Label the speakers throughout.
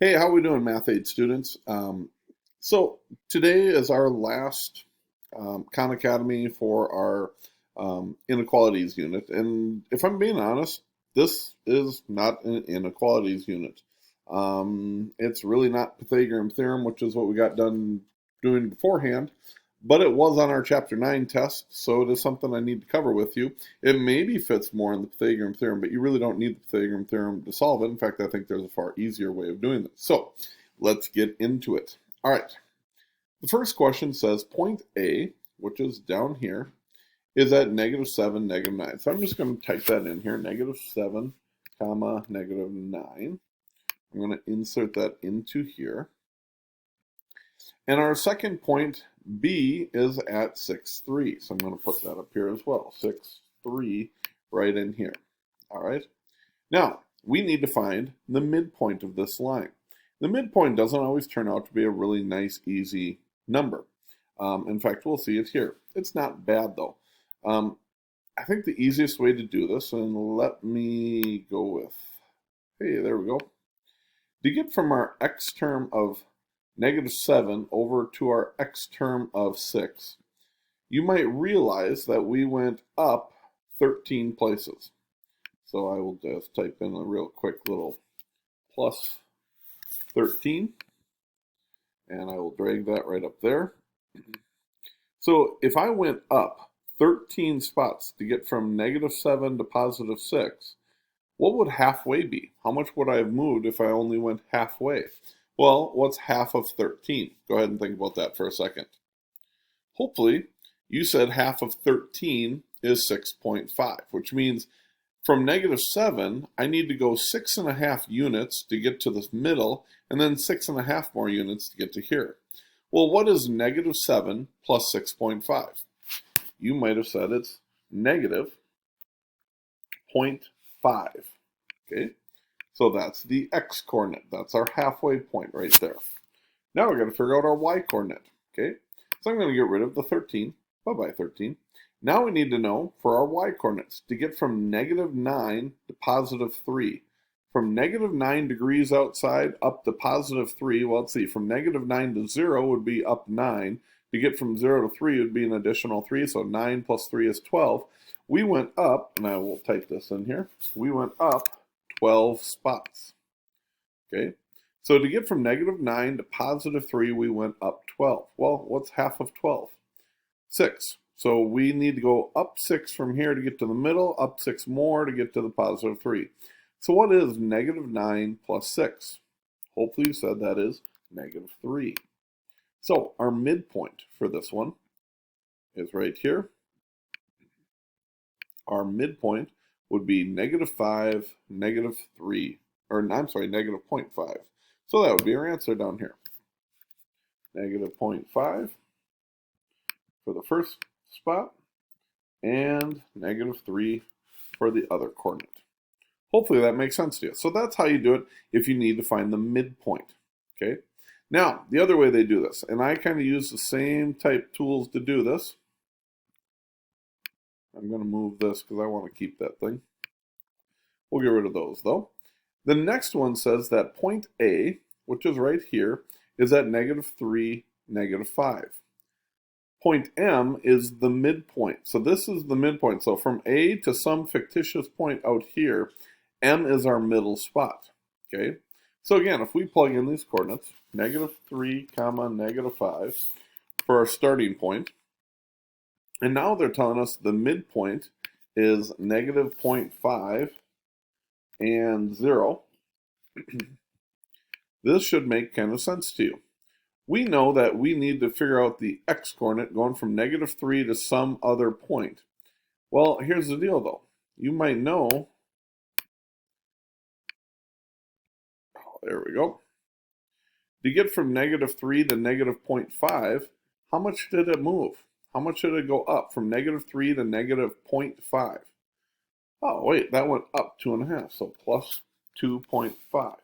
Speaker 1: Hey, how we doing, Math 8 students? So today is our last Khan Academy for our inequalities unit. And if I'm being honest, this is not an inequalities unit. It's really not Pythagorean theorem, which is what we got done doing beforehand. But it was on our Chapter 9 test, so it is something I need to cover with you. It maybe fits more in the Pythagorean theorem, but you really don't need the Pythagorean theorem to solve it. In fact, I think there's a far easier way of doing this. So let's get into it. All right. The first question says point A, which is down here, is at -7, -9. So I'm just going to type that in here, -7, comma, -9. I'm going to insert that into here. And our second point, B, is at 6, 3. So I'm going to put that up here as well. 6, 3 right in here. All right. Now, we need to find the midpoint of this line. The midpoint doesn't always turn out to be a really nice, easy number. In fact, we'll see it here. It's not bad, though. I think the easiest way to do this, and let me go with, hey, there we go. To get from our x term of -7 over to our x term of 6, you might realize that we went up 13 places. So I will just type in a real quick little plus 13, and I will drag that right up there. So if I went up 13 spots to get from -7 to +6, what would halfway be? How much would I have moved if I only went halfway? Well, what's half of 13? Go ahead and think about that for a second. Hopefully, you said half of 13 is 6.5, which means from -7, I need to go 6.5 units to get to the middle, and then 6.5 more units to get to here. Well, what is -7 plus 6.5? You might have said it's -0.5. Okay, so that's the x coordinate. That's our halfway point right there. Now we're going to figure out our y coordinate. Okay, so I'm going to get rid of the 13. Bye-bye, 13. Now we need to know for our y coordinates to get from -9 to +3. From -9 degrees outside up to +3, well, let's see, from -9 to 0 would be up 9. To get from 0 to 3 would be an additional 3, so 9 plus 3 is 12. We went up, and I will type this in here, we went up 12 spots. Okay, so to get from -9 to +3, we went up 12. Well, what's half of 12? 6. So we need to go up 6 from here to get to the middle, up 6 more to get to the +3. So what is -9 plus 6? Hopefully you said that is -3. So our midpoint for this one is right here. Our midpoint would be -5, -3, or I'm sorry, -0.5. So that would be our answer down here. -0.5 for the first spot, and -3 for the other coordinate. Hopefully that makes sense to you. So that's how you do it if you need to find the midpoint. Okay. Now, the other way they do this, and I kind of use the same type tools to do this. I'm going to move this because I want to keep that thing. We'll get rid of those though. The next one says that point A, which is right here, is at -3, -5. Point M is the midpoint. So this is the midpoint. So from A to some fictitious point out here, M is our middle spot. Okay. So again, if we plug in these coordinates, -3, -5 for our starting point, and now they're telling us the midpoint is -0.5 and 0. This should make kind of sense to you. We know that we need to figure out the x coordinate going from -3 to some other point. Well, here's the deal though. You might know, oh, there we go. To get from -3 to -0.5, how much did it move? How much did it go up from -3 to -0.5? Oh, wait, that went up 2.5, so plus 2.5.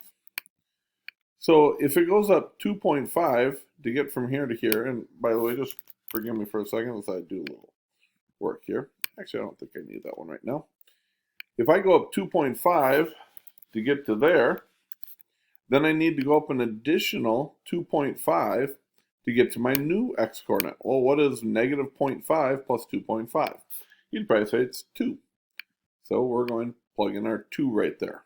Speaker 1: So if it goes up 2.5 to get from here to here, and by the way, just forgive me for a second as I do a little work here. Actually, I don't think I need that one right now. If I go up 2.5 to get to there, Then I need to go up an additional 2.5 to get to my new x-coordinate. Well, what is negative 0.5 plus 2.5? You'd probably say it's 2. So we're going to plug in our 2 right there.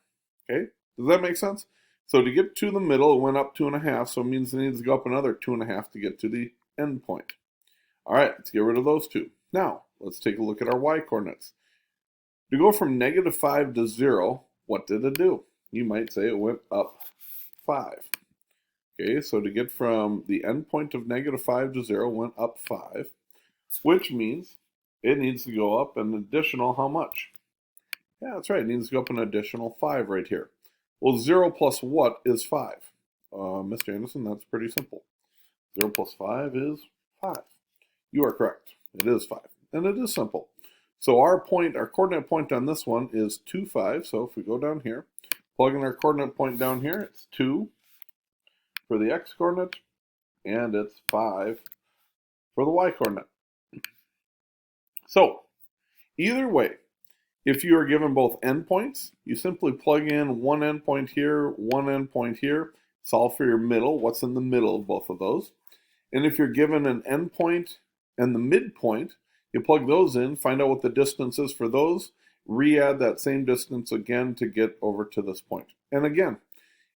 Speaker 1: Okay, does that make sense? So to get to the middle, it went up 2.5, so it means it needs to go up another 2.5 to get to the end point. All right, let's get rid of those 2. Now, let's take a look at our y-coordinates. To go from negative 5 to 0, what did it do? You might say it went up 5. Okay, so to get from the end point of negative 5 to 0 went up 5, which means it needs to go up an additional how much? Yeah, that's right, it needs to go up an additional 5 right here. Well, 0 plus what is 5? Mr. Anderson, that's pretty simple. 0 plus 5 is 5. You are correct. It is 5. And it is simple. So our coordinate point on this one is 2, 5. So if we go down here, plug in our coordinate point down here, it's 2 for the x-coordinate, and it's 5 for the y-coordinate. So either way, if you are given both endpoints, you simply plug in one endpoint here, one endpoint here, solve for your middle, what's in the middle of both of those. And if you're given an endpoint and the midpoint, you plug those in, find out what the distance is for those, re-add that same distance again to get over to this point. And again,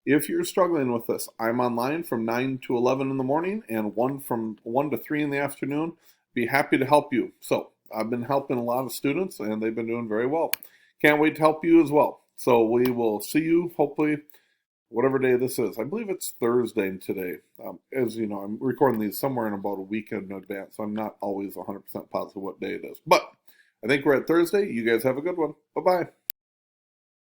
Speaker 1: if you're struggling with this, I'm online from 9 to 11 in the morning and from 1 to 3 in the afternoon. Be happy to help you. So I've been helping a lot of students and they've been doing very well. Can't wait to help you as well. So we will see you hopefully whatever day this is. I believe it's Thursday today. As you know, I'm recording these somewhere in about a week in advance, so I'm not always 100% positive what day it is. But I think we're at Thursday. You guys have a good one. Bye-bye.